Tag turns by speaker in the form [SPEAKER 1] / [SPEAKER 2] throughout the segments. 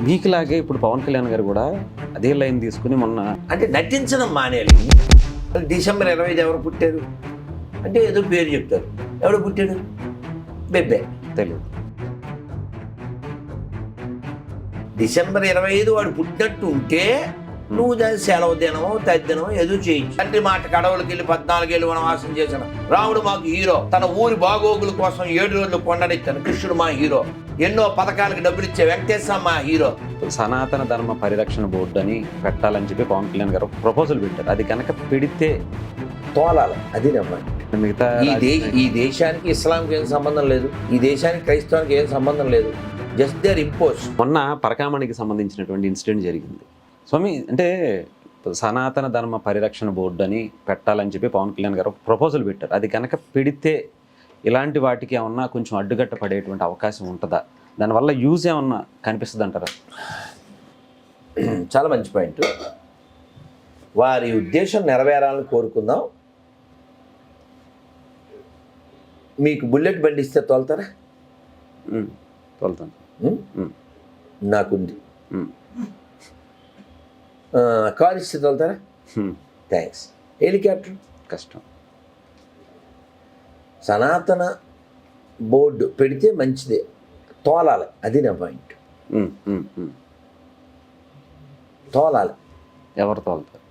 [SPEAKER 1] మీకులాగే ఇప్పుడు పవన్ కళ్యాణ్ గారు కూడా అదే లైన్ తీసుకుని మొన్న
[SPEAKER 2] అంటే నటించడం మానేయాలి. డిసెంబర్ 25 ఎవరు పుట్టారు అంటే ఏదో పేరు చెప్తారు. ఎవడు పుట్టాడు? బెబ్బే.
[SPEAKER 1] తెలియదు.
[SPEAKER 2] డిసెంబర్ 25 వాడు పుట్టినట్టు ఉంటే నువ్వు దాని సెలవు దినమో తద్దినమో ఏదో చేయొచ్చు. తండ్రి మాట కడవలకి వెళ్ళి 14 ఏళ్ళు వనవాసం చేసిన రాముడు మాకు హీరో. తన ఊరి బాగోగుల కోసం 7 రోజులు కొండనిచ్చాను కృష్ణుడు మా హీరో. ఎన్నో పథకాలకు డబ్బులు ఇచ్చే వెంకటేశ్వర మా హీరో.
[SPEAKER 1] సనాతన ధర్మ పరిరక్షణ బోర్డు అని పెట్టాలని చెప్పి పవన్ కళ్యాణ్ గారు ప్రపోజల్ పెట్టారు. అది కనుక పెడితే
[SPEAKER 2] తోలాలి. అది నమ్మ
[SPEAKER 1] మిగతా
[SPEAKER 2] ఈ దేశానికి ఇస్లాంకి ఏం సంబంధం లేదు, ఈ దేశానికి క్రైస్తవానికి ఏం సంబంధం లేదు. Just their impose.
[SPEAKER 1] మొన్న పరకామణికి సంబంధించినటువంటి ఇన్సిడెంట్ జరిగింది స్వామి. అంటే సనాతన ధర్మ పరిరక్షణ బోర్డు అని పెట్టాలని చెప్పి పవన్ కళ్యాణ్ గారు ప్రపోజల్ పెట్టారు. అది కనుక పెడితే ఇలాంటి వాటికి ఏమన్నా కొంచెం అడ్డుగట్ట పడేటువంటి అవకాశం ఉంటుందా? దానివల్ల యూజ్ ఏమన్నా కనిపిస్తుంది అంటారా?
[SPEAKER 2] చాలా మంచి పాయింట్. వారి ఉద్దేశం నెరవేరాలని కోరుకుందాం. మీకు బుల్లెట్ బండి ఇస్తే తోలుతారా?
[SPEAKER 1] తోలుతాను.
[SPEAKER 2] నాకుంది. కార్ ఇస్తే తోలుతారా? థ్యాంక్స్. హెలికాప్టర్
[SPEAKER 1] కష్టం.
[SPEAKER 2] సనాతన బోర్డు పెడితే మంచిదే, తోలాలి. అది నా పాయింట్. తోలాలి.
[SPEAKER 1] ఎవరు తోలుతారు?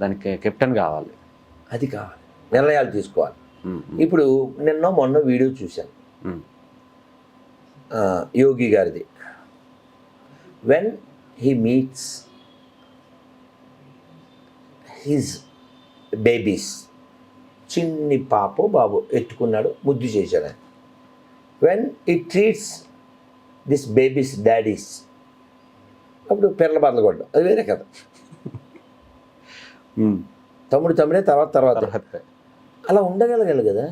[SPEAKER 1] దానికి కెప్టెన్ కావాలి.
[SPEAKER 2] అది కావాలి. నిర్ణయాలు తీసుకోవాలి. ఇప్పుడు నిన్న మొన్న వీడియో చూశాను యోగి గారిది. When he meets his babies, చిన్ని పాపో బాబు ఎత్తుకున్నాడు, ముద్దు చేశాడు. When it treats this babies daddies, అప్పుడు పెర్ల బర్ల కొట్టడం, అది వేరే కదా. తమ్ముడే తర్వాత అలా ఉండగలగాలి కదా.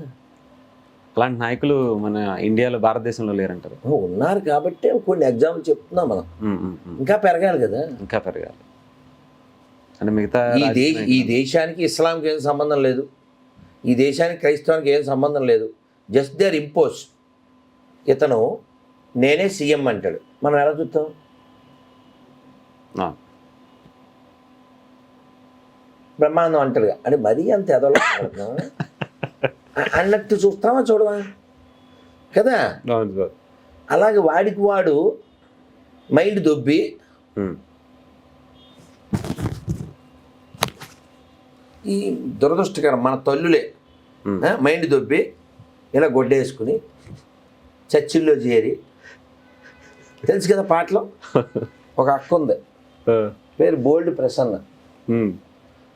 [SPEAKER 1] అలాంటి నాయకులు మన ఇండియాలో, భారతదేశంలో లేరంటారు.
[SPEAKER 2] ఉన్నారు కాబట్టి కొన్ని ఎగ్జాంపుల్ చెప్తున్నాం మనం. ఇంకా పెరగాలి కదా.
[SPEAKER 1] ఇంకా పెరగాలి. అంటే మిగతా
[SPEAKER 2] ఈ దేశానికి ఇస్లాంకి ఏం సంబంధం లేదు, ఈ దేశానికి క్రైస్తవానికి ఏం సంబంధం లేదు. Just their impose. ఇతను నేనే సీఎం అంటాడు, మనం ఎలా చూస్తాం? బ్రహ్మాండం అంటాడు అంటే మరీ అంత ఎదలో అన్నట్టు చూస్తామా చూడవా కదా. అలాగే వాడికి వాడు మైండ్ దొబ్బి ఈ దురదృష్టకరం మన తల్లులే మైండ్ దొబ్బి ఇలా గొడ్డేసుకుని చర్చిల్లో చేరి, తెలుసు కదా పాటలో ఒక అక్క ఉంది, పేరు బోల్డ్ ప్రసన్న.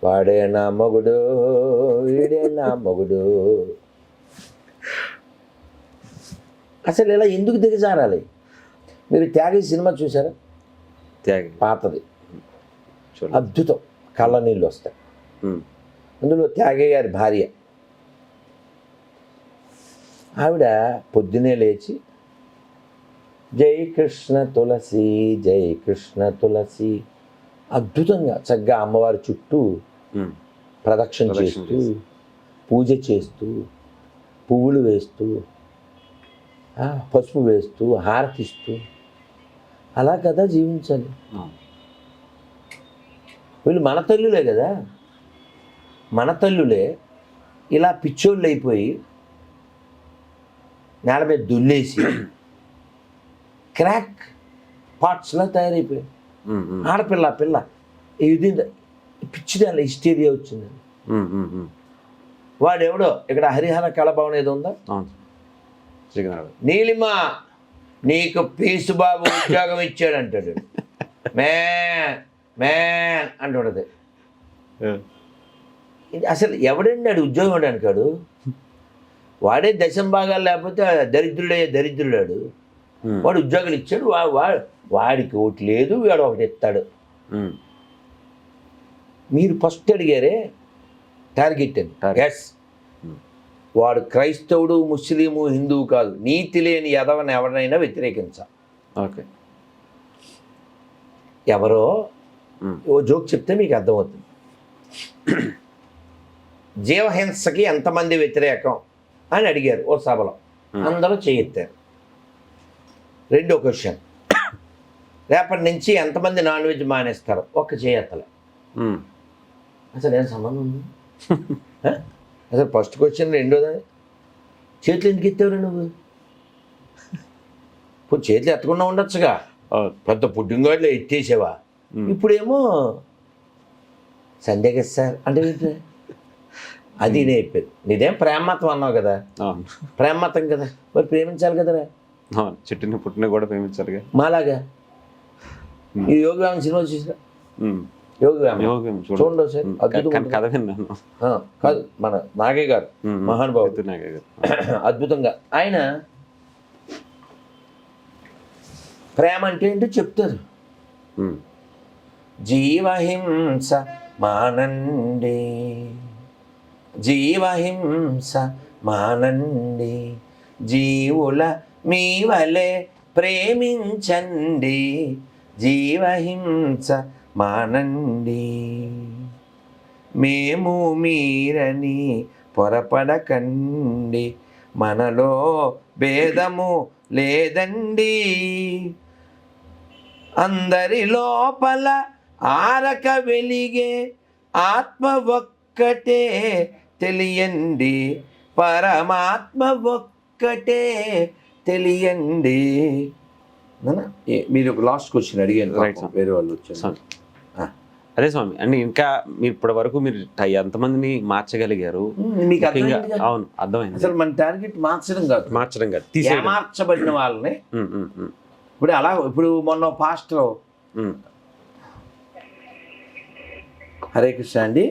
[SPEAKER 2] వాడే నా మగుడు, వీడే నా మగుడు. అసలు ఇలా ఎందుకు దిగజారాలి? మీరు త్యాగి సినిమా చూసారా?
[SPEAKER 1] త్యాగి
[SPEAKER 2] పాతది, అద్భుతం. కళ్ళ నీళ్ళు వస్తాయి. అందులో త్యాగయ్య గారి భార్య ఆవిడ పొద్దునే లేచి జై కృష్ణ తులసి, జై కృష్ణ తులసి, అద్భుతంగా చక్కగా అమ్మవారి చుట్టూ ప్రదక్షిణ చేస్తూ, పూజ చేస్తూ, పువ్వులు వేస్తూ, పసుపు వేస్తూ, హారతిస్తూ, అలా కదా జీవించాలి. వీళ్ళు మన తల్లులే కదా, మన తల్లులే ఇలా పిచ్చోళ్ళు అయిపోయి నేల మీద దుల్లేసి క్రాక్ పార్ట్స్లా తయారైపోయాయి. ఆడపిల్ల ఇది పిచ్చిదాన్ని హిస్టీరియా వచ్చిందని. వాడెవడో ఇక్కడ హరిహర కళభవన్ ఏదో ఉందా, నీలిమ నీకు పీసు బాబు ఉద్యోగం ఇచ్చాడు అంటాడు. మ్యాన్ అంటుండదు. అసలు ఎవడండి ఆడు ఉద్యోగం ఇవ్వడానికాడు? వాడే దశంభాగాలు లేకపోతే దరిద్రుడాడు. వాడు ఉద్యోగాలు ఇచ్చాడు, వాడికి ఒకటి లేదు, వాడు ఒకటి ఇస్తాడు. మీరు ఫస్ట్ అడిగారే టార్గెట్ అని. ఎస్, వాడు క్రైస్తవుడు, ముస్లిము, హిందువు కాదు. నీతి లేని ఎదవని ఎవరినైనా వ్యతిరేకించాలి.
[SPEAKER 1] ఓకే,
[SPEAKER 2] ఎవరో ఓ జోక్ చెప్తే మీకు అర్థమవుతుంది. జీవహింసకి ఎంతమంది వ్యతిరేకం అని అడిగారు ఓ సభలో, అందరూ చేయెత్తారు. రెండో క్వశ్చన్, రేపటి నుంచి ఎంతమంది నాన్ వెజ్ మానేస్తారు? ఒక్క చేయత్తలే.
[SPEAKER 1] ఉమ్.
[SPEAKER 2] అసలు ఏం సంబంధం ఉంది? ఆ? అసలు ఫస్ట్ క్వశ్చన్ రెండోదా, చేతులు ఎందుకు ఎత్తావు నువ్వు? ఇప్పుడు చేతులు ఎత్తకుండా ఉండొచ్చుగా,
[SPEAKER 1] అవును.
[SPEAKER 2] పెద్ద పుట్టినగాడిలో ఎత్తేసావా? ఇప్పుడేమో సండే కదా సార్ అంటే ఏంటి? అది నేర్పేది. నీదేం ప్రేమమతం అన్నావు కదా,
[SPEAKER 1] అవును.
[SPEAKER 2] ప్రేమమతం కదా, మరి ప్రేమించాలి కదరా.
[SPEAKER 1] అవును, చెట్టుని పుట్టిన కూడా ప్రేమించారుగా.
[SPEAKER 2] మాలాగా ఈ యోగి వ్యాయామం సినిమా చూసా,
[SPEAKER 1] ఉమ్.
[SPEAKER 2] యోగి వ్యాయామం
[SPEAKER 1] యోగం
[SPEAKER 2] చూడండి సార్,
[SPEAKER 1] ఉమ్.
[SPEAKER 2] అద్భుతం
[SPEAKER 1] కానీ కథ విన్నాను.
[SPEAKER 2] కాదు మన నాగయ్య గారు
[SPEAKER 1] ఉమ్.
[SPEAKER 2] మహానుభావుడు,
[SPEAKER 1] పెద్ద నాగయ్య గారు.
[SPEAKER 2] అద్భుతంగా ఆయన ప్రేమ అంటే ఏంటో చెప్తారు.
[SPEAKER 1] ఉమ్.
[SPEAKER 2] జీవహింస మానండి, జీవహింస మానండి, జీవుల మీ వలె ప్రేమించండి, జీవహింస మానండి, మేము మీరని పొరపడకండి, మనలో భేదము లేదండి, అందరి లోపల ఆరక వెలిగే ఆత్మ ఒక్కటే తెలియండి, పరమాత్మ ఒక్కటే తెలియండి. మీరు లాస్ట్ క్వశ్చన్ అడిగాను,
[SPEAKER 1] Right, sir.
[SPEAKER 2] వేరే వాళ్ళు వచ్చారు.
[SPEAKER 1] స్వామి, అదే స్వామి, అంటే ఇంకా మీరు ఇప్పటి వరకు మీరు ఎంతమందిని మార్చగలిగారు?
[SPEAKER 2] మీకు
[SPEAKER 1] ముఖ్యంగా
[SPEAKER 2] అర్థమైందిగా?
[SPEAKER 1] అవును, అర్థమైంది.
[SPEAKER 2] అసలు మన టార్గెట్ మార్చడం కాదు,
[SPEAKER 1] మార్చడం కాదు, తీసేయడం.
[SPEAKER 2] ఏమార్చబడిన వాళ్ళని.
[SPEAKER 1] ఉమ్, ఉమ్, ఉమ్,
[SPEAKER 2] ఇప్పుడు అలా, ఇప్పుడు మొన్న పాస్టర్
[SPEAKER 1] ఉమ్.
[SPEAKER 2] హరే కృష్ణ అండి,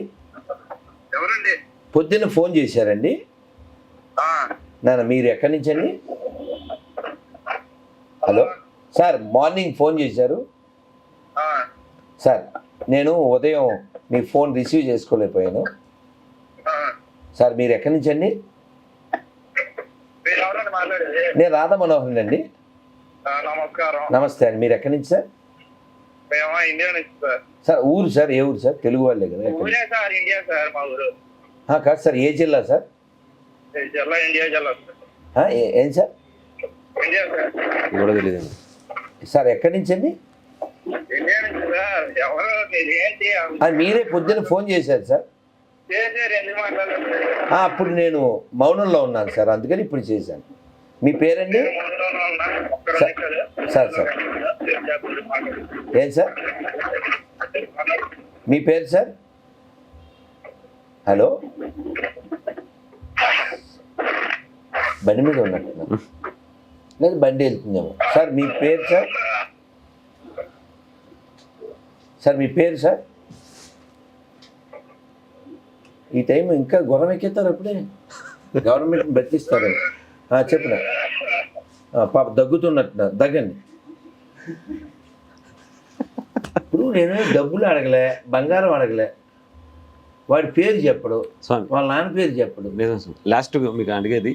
[SPEAKER 3] ఎవరండి?
[SPEAKER 2] పొద్దున్న ఫోన్ చేశారండి. నాన్న మీరు ఎక్కడి నుంచి అండి? హలో సార్, మార్నింగ్ ఫోన్ చేశారు సార్, నేను ఉదయం మీ ఫోన్ రిసీవ్ చేసుకోలేకపోయాను సార్. మీరు ఎక్కడి నుంచి అండి?
[SPEAKER 3] మీరు ఎవరండి మాట్లాడేది?
[SPEAKER 2] నేను రాధా మనోహర్ అండి.
[SPEAKER 3] నమస్కారం.
[SPEAKER 2] నమస్తే అండి, మీరు ఎక్కడి నుంచి సార్?
[SPEAKER 3] మేము ఇండియా నుంచి సార్.
[SPEAKER 2] సార్ ఊరు సార్, ఏ ఊరు సార్? తెలుగు వాళ్ళే కదా. ఎక్కడి
[SPEAKER 3] ఊరే సార్, ఇండియా సార్ మా ఊరు.
[SPEAKER 2] కాదు సార్, ఏ జిల్లా సార్?
[SPEAKER 3] ఈ జిల్లా ఇండియా జిల్లా సార్.
[SPEAKER 2] ఏం సార్?
[SPEAKER 3] India sir.
[SPEAKER 1] ఇది కూడా తెలియదండి.
[SPEAKER 2] సార్ ఎక్కడి నుంచి అండి?
[SPEAKER 3] ఇండియా నుంచి సార్. ఎవరు మీరు ఏంటి?
[SPEAKER 2] మీరే పొద్దున్న ఫోన్ చేశారు సార్.
[SPEAKER 3] చేసారు, ఎందుకు మాట్లాడలేదు?
[SPEAKER 2] అప్పుడు నేను మౌనంలో ఉన్నాను సార్, అందుకని ఇప్పుడు చేశాను. మీ పేరండి? సార్ సార్ ఏం సార్ మీ పేరు సార్? హలో, బండి మీద ఉన్నట్టున్నా, లేదు బండి వెళ్తుందేమో సార్. మీ పేరు సార్? సార్ మీ పేరు సార్? ఈ టైం ఇంకా గుర్రం ఎక్కేస్తారు అప్పుడే, గవర్నమెంట్ని బతికిస్తారు. చెప్పిన పాప దగ్గుతున్నట్టున్నా, దగ్గండి. ఇప్పుడు నేను డబ్బులు అడగలే, బంగారం అడగలే, వాడి పేరు చెప్పడు,
[SPEAKER 1] స్వామి,
[SPEAKER 2] వాళ్ళ నాన్న పేరు చెప్పడు.
[SPEAKER 1] లేదు స్వామి, లాస్ట్ మీకు అడిగేది